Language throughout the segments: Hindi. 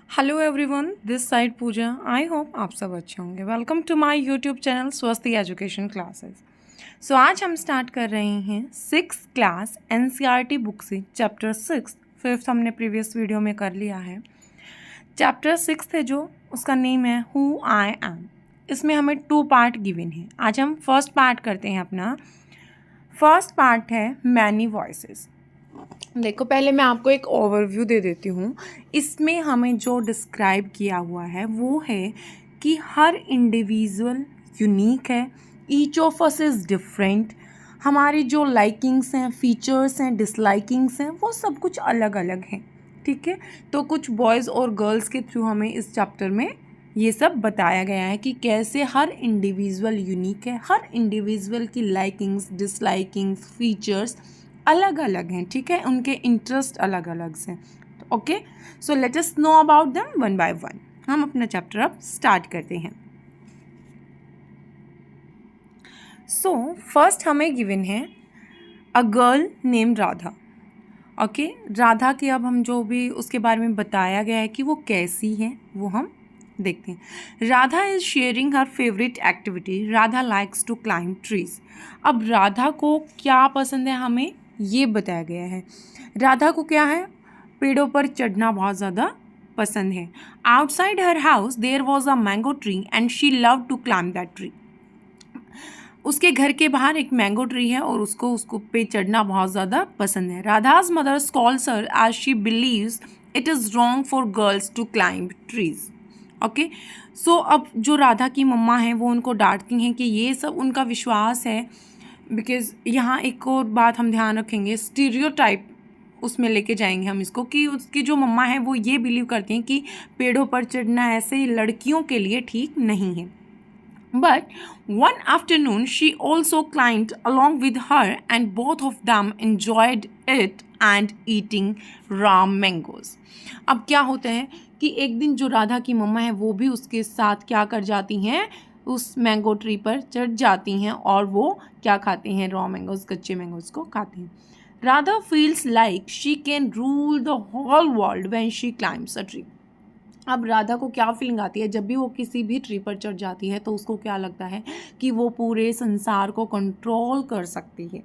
Hello everyone, this side Pooja. I hope आप सब अच्छे होंगे। Welcome to my YouTube channel Swasti education classes. So आज हम स्टार्ट कर रहे हैं 6th क्लास एनसीईआरटी बुक से चैप्टर 6। फिफ्थ हमने प्रीवियस वीडियो में कर लिया है। चैप्टर 6 है जो उसका नेम है हु आई एम। इसमें हमें 2 पार्ट गिवन है। आज हम फर्स्ट पार्ट करते हैं। अपना फर्स्ट पार्ट है मैनी वॉइसेस। देखो, पहले मैं आपको एक ओवरव्यू दे देती हूँ। इसमें हमें जो डिस्क्राइब किया हुआ है वो है कि हर इंडिविजुअल यूनिक है। Each of us is different. हमारी जो लाइकिंग्स हैं, फीचर्स हैं, डिसलाइकिंग्स हैं, वो सब कुछ अलग अलग हैं। ठीक है, तो कुछ बॉयज़ और गर्ल्स के थ्रू हमें इस चैप्टर में ये सब बताया गया है कि कैसे हर इंडिविजुअल यूनिक है। हर इंडिविजुअल की लाइकिंग्स, डिसलाइकिंग्स, फीचर्स अलग अलग हैं। ठीक है, उनके इंटरेस्ट अलग अलग हैं। Okay, so let us know about them one by one. हम अपना चैप्टर अब स्टार्ट करते हैं। सो फर्स्ट हमें गिवन है a girl name Radha. Okay, Radha की अब हम जो भी उसके बारे में बताया गया है कि वो कैसी है वो हम देखते हैं। Radha is sharing her favourite activity. Radha likes to climb trees. अब राधा को क्या पसंद है हमें ये बताया गया है। राधा को क्या है, पेड़ों पर चढ़ना बहुत ज़्यादा पसंद है। Outside her house there was a mango tree and she love to climb that tree. उसके घर के बाहर एक मैंगो ट्री है और उसको पे चढ़ना बहुत ज़्यादा पसंद है। Radha's mother scolds her as she believes it is wrong for girls to climb trees. Okay, so अब जो राधा की मम्मा हैं वो उनको डांटती हैं कि ये सब उनका विश्वास है। बिकॉज़ यहाँ एक और बात हम ध्यान रखेंगे, स्टीरियोटाइप उसमें लेके जाएंगे हम इसको, कि उसकी जो मम्मा है वो ये बिलीव करती हैं कि पेड़ों पर चढ़ना ऐसे लड़कियों के लिए ठीक नहीं है। But one afternoon she also climbed along with her and both of them enjoyed it and eating raw mangoes. अब क्या होता है कि एक दिन जो राधा की मम्मा है वो भी उसके साथ क्या कर जाती हैं, उस मैंगो ट्री पर चढ़ जाती हैं और वो क्या खाते हैं, रॉ मैंगोज, कच्चे मैंगोज को खाते हैं। Radha feels like she can rule the whole world when she climbs a tree. अब राधा को क्या फीलिंग आती है जब भी वो किसी भी ट्री पर चढ़ जाती है, तो उसको क्या लगता है कि वो पूरे संसार को कंट्रोल कर सकती है।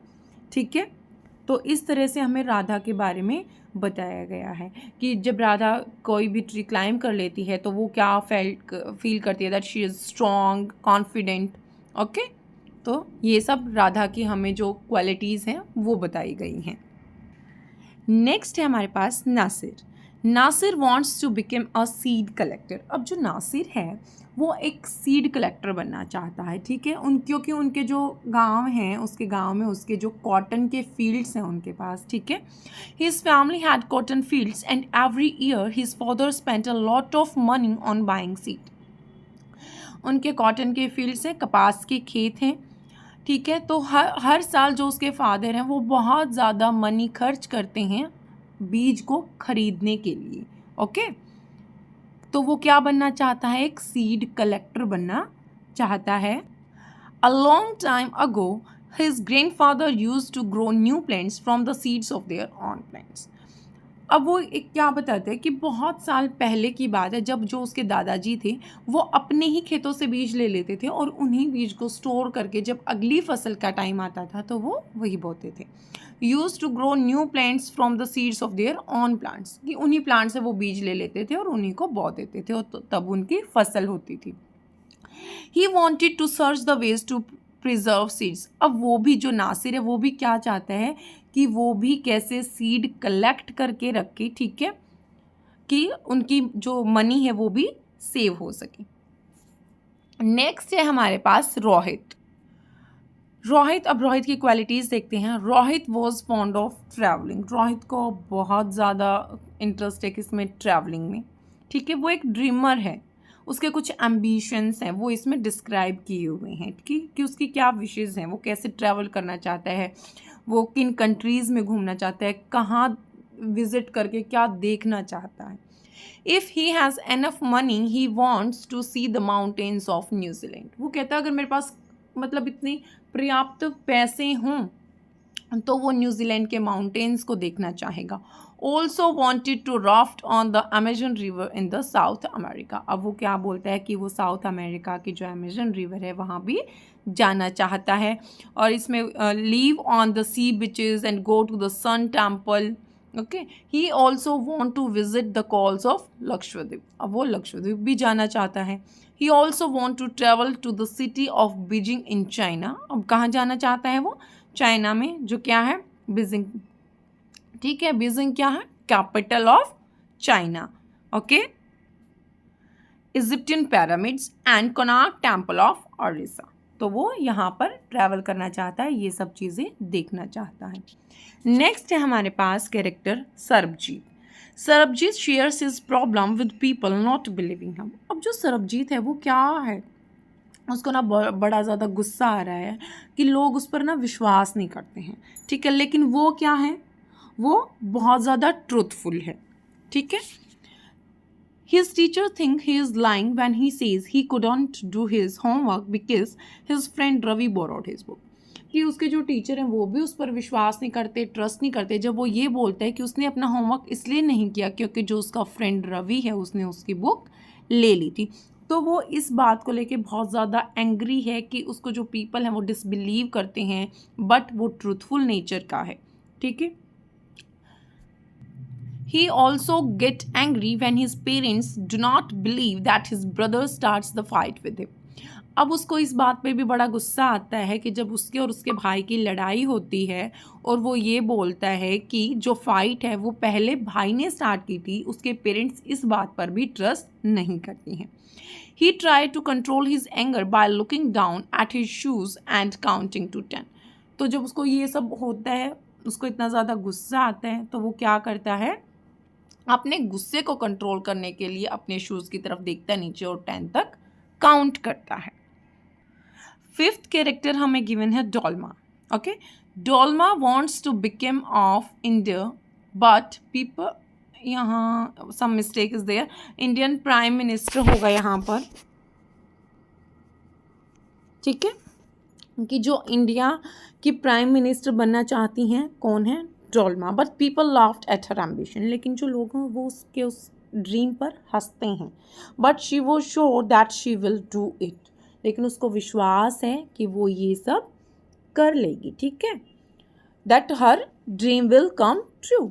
ठीक है, तो इस तरह से हमें राधा के बारे में बताया गया है कि जब राधा कोई भी ट्री क्लाइंब कर लेती है तो वो क्या फील करती है, that she is strong, confident. Okay, तो ये सब राधा की हमें जो क्वालिटीज़ हैं वो बताई गई हैं। नेक्स्ट है हमारे पास Nasir. Nasir wants to become a seed collector. अब जो नासिर है वो एक सीड कलेक्टर बनना चाहता है। ठीक है, क्योंकि उनके जो गांव हैं, उसके गांव में उसके जो कॉटन के फील्ड्स हैं उनके पास। ठीक है, his family had cotton fields and every year his father spent a lot of money on buying seed. उनके कॉटन के फील्ड्स हैं, कपास के खेत हैं। ठीक है, तो हर साल जो उसके फादर हैं वो बहुत ज़्यादा मनी खर्च करते हैं बीज को खरीदने के लिए। ओके, तो वो क्या बनना चाहता है, एक सीड कलेक्टर बनना चाहता है। A long time ago his grandfather used to grow new plants from the seeds of their own plants. अब वो एक क्या बताते हैं कि बहुत साल पहले की बात है जब जो उसके दादाजी थे वो अपने ही खेतों से बीज ले लेते थे और उन्हीं बीज को स्टोर करके जब अगली फसल का टाइम आता था तो वो वही बोते थे। Use to grow new plants from the seeds of their own plants, कि उन्हीं प्लांट से वो बीज ले लेते थे और उन्हीं को बो देते थे और तब उनकी फसल होती थी। He wanted to search the ways to preserve seeds. अब वो भी जो नासिर है वो भी क्या चाहता है कि वो भी कैसे सीड कलेक्ट करके रखे। ठीक है, कि उनकी जो मनी है वो भी सेव हो सके। नेक्स्ट है हमारे पास रोहित। अब रोहित की क्वालिटीज़ देखते हैं। Rohit was fond of travelling. Rohit को बहुत ज़्यादा इंटरेस्ट है किसमें, ट्रैवलिंग में। ठीक है, वो एक ड्रीमर है, उसके कुछ एम्बिशंस हैं वो इसमें डिस्क्राइब किए हुए हैं कि उसकी क्या विशेज़ हैं, वो कैसे ट्रैवल करना चाहता है, वो किन कंट्रीज़ में घूमना चाहता है, कहाँ विज़िट करके क्या देखना चाहता है। If he has enough money he wants to see the mountains of New Zealand. वो कहता है अगर मेरे पास मतलब इतनी पर्याप्त पैसे हों तो वो न्यूजीलैंड के माउंटेन्स को देखना चाहेगा। Also wanted to raft on the Amazon river in the South America. अब वो क्या बोलता है कि वो साउथ अमेरिका की जो अमेजन रिवर है वहाँ भी जाना चाहता है, और इसमें leave on the sea beaches and go to the sun temple. Okay, he also want to visit the corals of Lakshadweep. अब वो लक्षद्वीप भी जाना चाहता है। He also want to travel to the city of Beijing in China. अब कहाँ जाना चाहता है वो? चाइना में, जो क्या है? बीजिंग। ठीक है, बीजिंग क्या है? Capital of China. Okay, Egyptian pyramids and Konark temple of Odisha. तो वो यहाँ पर ट्रैवल करना चाहता है, ये सब चीज़ें देखना चाहता है। नेक्स्ट है हमारे पास character Sarabjit. Sarabjit shares his problem with people not believing him. अब जो सरबजीत है वो क्या है, उसको ना बड़ा ज़्यादा गुस्सा आ रहा है कि लोग उस पर ना विश्वास नहीं करते हैं। ठीक है, लेकिन वो क्या है? वो बहुत ज़्यादा ट्रूथफुल है। ठीक है, his teacher think he is lying when he says he couldn't do his homework because his friend Ravi borrowed his book। कि उसके जो टीचर हैं वो भी उस पर विश्वास नहीं करते, ट्रस्ट नहीं करते, जब वो ये बोलता है कि उसने अपना होमवर्क इसलिए नहीं किया क्योंकि जो उसका फ्रेंड रवि है उसने उसकी बुक ले ली थी। तो वो इस बात को लेके बहुत ज़्यादा एंग्री है कि उसको जो पीपल हैं वो डिसबिलीव करते हैं, बट वो ट्रूथफुल नेचर का है। ठीक है, he also get angry when his parents do not believe that his brother starts the fight with him। अब उसको इस बात पे भी बड़ा गुस्सा आता है कि जब उसके और उसके भाई की लड़ाई होती है और वो ये बोलता है कि जो फाइट है वो पहले भाई ने स्टार्ट की थी, उसके पेरेंट्स इस बात पर भी ट्रस्ट नहीं करती हैं। He tried to control his anger by looking down at his shoes and counting to 10। तो जब उसको ये सब होता है, उसको इतना ज़्यादा गुस्सा आता है, तो वो क्या करता है? अपने गुस्से को कंट्रोल करने के लिए अपने शूज़ की तरफ देखता है नीचे और 10 तक काउंट करता है। फिफ्थ कैरेक्टर हमें गिवन है Dolma. Okay, Dolma wants to become of India but people, यहाँ some mistake is there, Indian prime minister होगा यहाँ पर। ठीक है, कि जो इंडिया की प्राइम मिनिस्टर बनना चाहती हैं कौन है? Dolma. But people laughed at her ambition. लेकिन जो लोग हैं वो उसके उस ड्रीम पर हंसते हैं। But she was sure that she will do it. लेकिन उसको विश्वास है कि वो ये सब कर लेगी। ठीक है, that her dream will come true.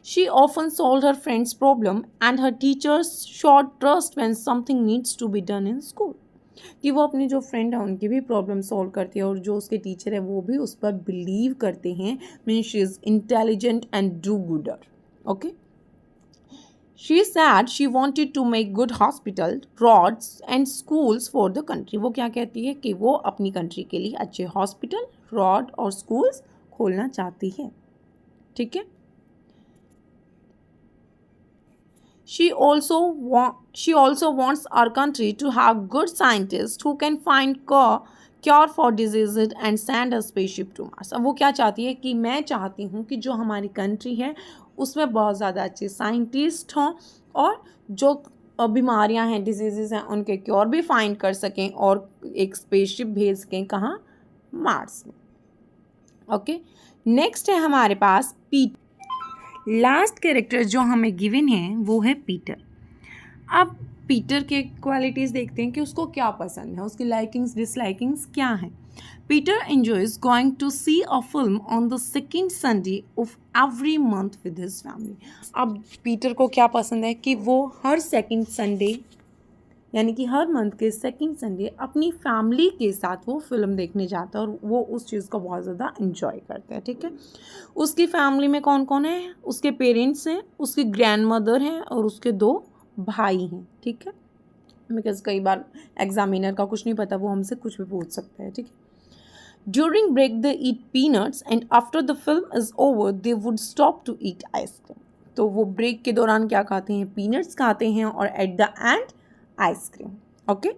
She often solve her friends problem and her teachers showed trust when something needs to be done in school. कि वो अपने जो फ्रेंड है उनकी भी प्रॉब्लम सॉल्व करती है और जो उसके टीचर है वो भी उस पर बिलीव करते हैं। Mean she is intelligent and do gooder. Okay, she said she wanted to make good hospital, roads and schools for the country. वो क्या कहती है कि वो अपनी कंट्री के लिए अच्छे हॉस्पिटल, रॉड और स्कूल्स खोलना चाहती है। ठीक है, She also wants our country to have good scientists who can find cure for diseases and send a spaceship to Mars। अब वो क्या चाहती है कि मैं चाहती हूँ कि जो हमारी कंट्री है उसमें बहुत ज़्यादा अच्छे साइंटिस्ट हों और जो बीमारियाँ हैं, डिजीज़ हैं, उनके क्योर भी फाइंड कर सकें और एक स्पेसशिप भेज सकें। कहाँ? मार्स में। ओके, नेक्स्ट है हमारे पास पीटर। लास्ट कैरेक्टर जो हमें गिवन है वो है पीटर। अब पीटर के क्वालिटीज़ देखते हैं कि उसको क्या पसंद है, उसकी लाइकिंग्स डिसलाइकिंग्स क्या हैं। Peter enjoys going to see a film on the second Sunday of every month with his family. अब पीटर को क्या पसंद है कि वो हर सेकेंड संडे यानी कि हर मंथ के सेकेंड संडे अपनी फैमिली के साथ वो फिल्म देखने जाता है और वो उस चीज़ को बहुत ज़्यादा एंजॉय करता है। ठीक है, उसकी फैमिली में कौन कौन है? उसके पेरेंट्स हैं, उसकी ग्रैंड मदर हैं और उसके 2 भाई हैं। ठीक है, बिकॉज कई बार एग्जामिनर का कुछ नहीं पता, वो हमसे कुछ भी पूछ सकता है। ठीक है, during break they eat peanuts and after the film is over they would stop to eat ice cream. तो वो ब्रेक के दौरान क्या खाते हैं? पीनट्स खाते हैं और at the end ice cream. Okay,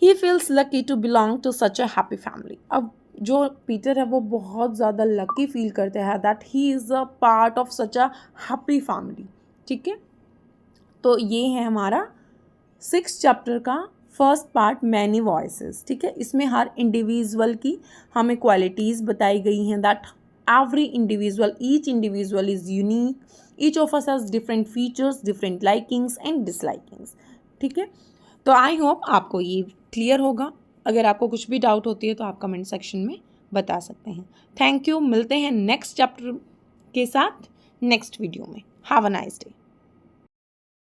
he feels lucky to belong to such a happy family. अब जो पीटर है वो बहुत ज़्यादा लकी फील करते हैं that he is a part of such a happy family. ठीक है, तो ये है हमारा 6th चैप्टर का फर्स्ट पार्ट, मैनी वॉइसेस। ठीक है, इसमें हर इंडिविजुअल की हमें क्वालिटीज़ बताई गई हैं that each individual is unique. Each of us has different features, different likings and dislikings. ठीक है, तो आई होप आपको ये क्लियर होगा. अगर आपको कुछ भी डाउट होती है तो आप कमेंट सेक्शन में बता सकते हैं. Thank you. मिलते हैं नेक्स्ट चैप्टर के साथ नेक्स्ट वीडियो में. Have a nice day.